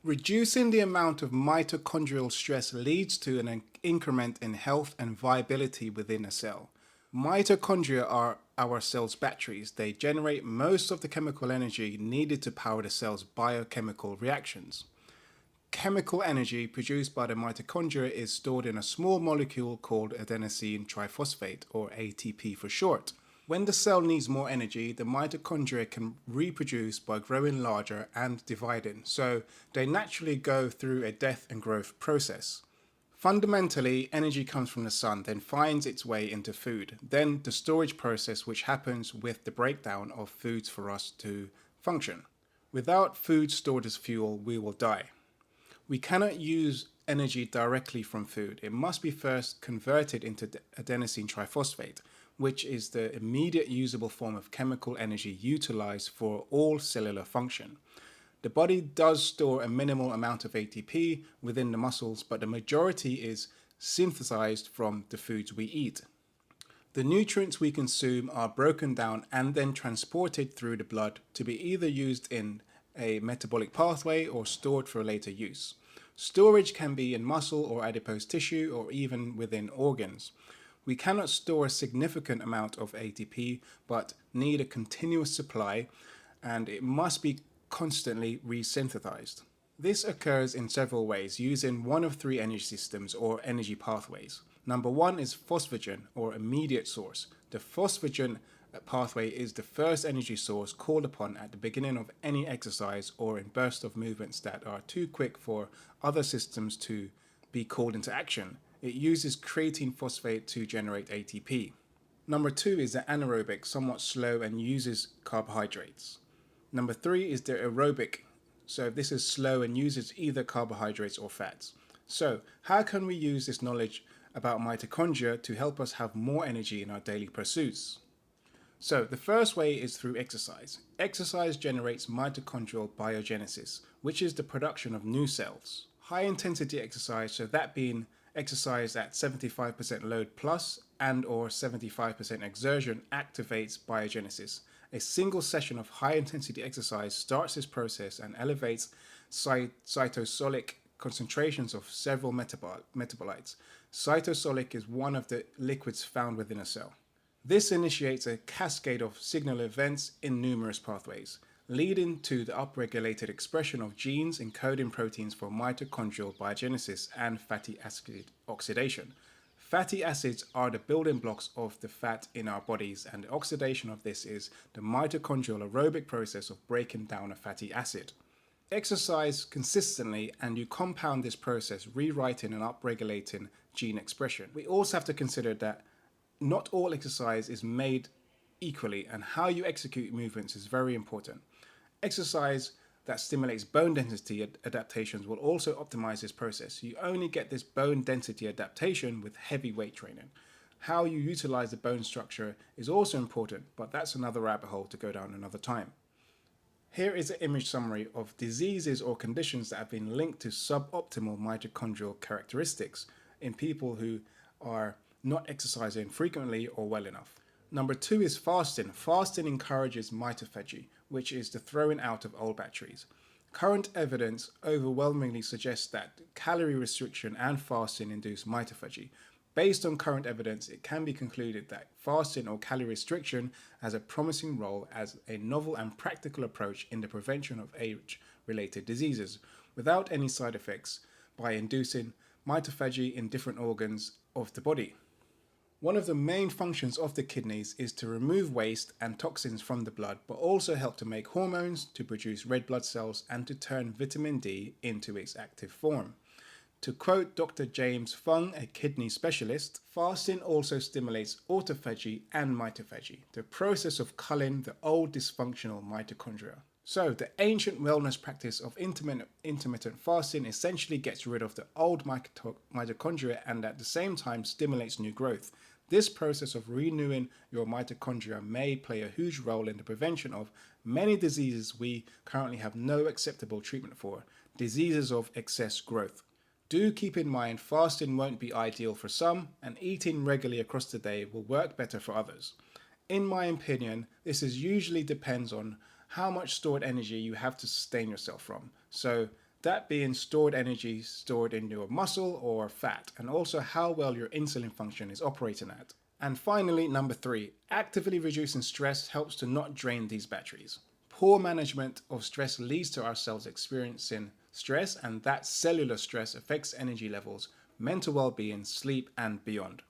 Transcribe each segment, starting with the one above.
Reducing the amount of mitochondrial stress leads to an increment in health and viability within a cell. Mitochondria are our cell's batteries. They generate most of the chemical energy needed to power the cell's biochemical reactions. Chemical energy produced by the mitochondria is stored in a small molecule called adenosine triphosphate, or ATP for short. When the cell needs more energy, the mitochondria can reproduce by growing larger and dividing, so they naturally go through a death and growth process. Fundamentally, energy comes from the sun, then finds its way into food, then the storage process which happens with the breakdown of foods for us to function. Without food stored as fuel, we will die. We cannot use energy directly from food. It must be first converted into adenosine triphosphate, which is the immediate usable form of chemical energy utilized for all cellular function. The body does store a minimal amount of ATP within the muscles, but the majority is synthesized from the foods we eat. The nutrients we consume are broken down and then transported through the blood to be either used in a metabolic pathway or stored for later use. Storage can be in muscle or adipose tissue or even within organs. We cannot store a significant amount of ATP but need a continuous supply, and it must be constantly resynthesized. This occurs in several ways using one of three energy systems or energy pathways. Number one is phosphagen or immediate source. The phosphagen pathway is the first energy source called upon at the beginning of any exercise or in bursts of movements that are too quick for other systems to be called into action. It uses creatine phosphate to generate ATP. Number two is the anaerobic, somewhat slow and uses carbohydrates. Number three is the aerobic, so this is slow and uses either carbohydrates or fats. So how can we use this knowledge about mitochondria to help us have more energy in our daily pursuits? So the first way is through exercise. Exercise generates mitochondrial biogenesis, which is the production of new cells. High intensity exercise, so that being exercise at 75% load plus and or 75% exertion, activates biogenesis. A single session of high intensity exercise starts this process and elevates cytosolic concentrations of several metabolites. Cytosolic is one of the liquids found within a cell. This initiates a cascade of signal events in numerous pathways, leading to the upregulated expression of genes encoding proteins for mitochondrial biogenesis and fatty acid oxidation. Fatty acids are the building blocks of the fat in our bodies, and the oxidation of this is the mitochondrial aerobic process of breaking down a fatty acid. Exercise consistently and you compound this process, rewriting and upregulating gene expression. We also have to consider that not all exercise is made equally, and how you execute movements is very important. Exercise that stimulates bone density adaptations will also optimize this process. You only get this bone density adaptation with heavy weight training. How you utilize the bone structure is also important, but that's another rabbit hole to go down another time. Here is an image summary of diseases or conditions that have been linked to suboptimal mitochondrial characteristics in people who are not exercising frequently or well enough. Number two is fasting. Fasting encourages mitophagy, which is the throwing out of old batteries. Current evidence overwhelmingly suggests that calorie restriction and fasting induce mitophagy. Based on current evidence, it can be concluded that fasting or calorie restriction has a promising role as a novel and practical approach in the prevention of age-related diseases without any side effects by inducing mitophagy in different organs of the body. One of the main functions of the kidneys is to remove waste and toxins from the blood, but also help to make hormones, to produce red blood cells, and to turn vitamin D into its active form. To quote Dr. James Fung, a kidney specialist, fasting also stimulates autophagy and mitophagy, the process of culling the old dysfunctional mitochondria. So the ancient wellness practice of intermittent fasting essentially gets rid of the old mitochondria and at the same time stimulates new growth. This process of renewing your mitochondria may play a huge role in the prevention of many diseases we currently have no acceptable treatment for, diseases of excess growth. Do keep in mind fasting won't be ideal for some, and eating regularly across the day will work better for others. In my opinion, this usually depends on how much stored energy you have to sustain yourself from. So that being stored energy stored in your muscle or fat, and also how well your insulin function is operating at. And finally, number 3, actively reducing stress helps to not drain these batteries. Poor management of stress leads to our cells experiencing stress, and that cellular stress affects energy levels, mental well-being, sleep, and beyond.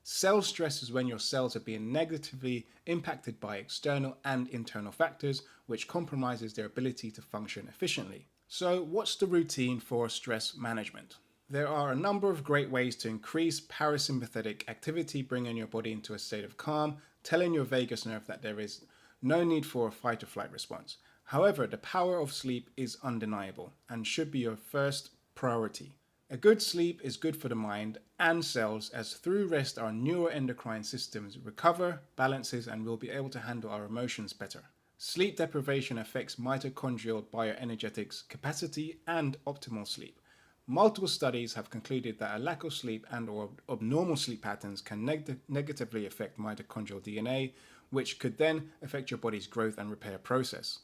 Cell stress is when your cells are being negatively impacted by external and internal factors, which compromises their ability to function efficiently. So, what's the routine for stress management? There are a number of great ways to increase parasympathetic activity, bringing your body into a state of calm, telling your vagus nerve that there is no need for a fight or flight response. However, the power of sleep is undeniable and should be your first priority. A good sleep is good for the mind and cells, as through rest our neuroendocrine systems recover, balances, and will be able to handle our emotions better. Sleep deprivation affects mitochondrial bioenergetics capacity and optimal sleep. Multiple studies have concluded that a lack of sleep and or abnormal sleep patterns can negatively affect mitochondrial DNA, which could then affect your body's growth and repair process.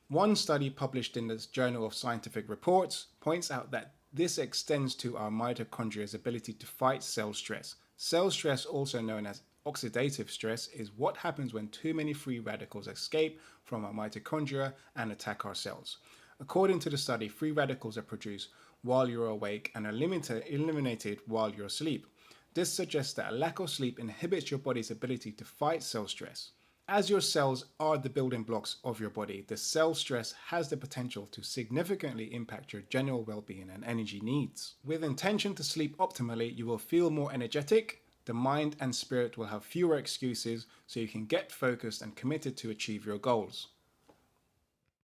One study published in the Journal of Scientific Reports points out that this extends to our mitochondria's ability to fight cell stress. Cell stress, also known as oxidative stress, is what happens when too many free radicals escape from our mitochondria and attack our cells. According to the study, free radicals are produced while you're awake and are eliminated while you're asleep. This suggests that a lack of sleep inhibits your body's ability to fight cell stress. As your cells are the building blocks of your body, the cell stress has the potential to significantly impact your general well-being and energy needs. With intention to sleep optimally, you will feel more energetic, the mind and spirit will have fewer excuses, so you can get focused and committed to achieve your goals.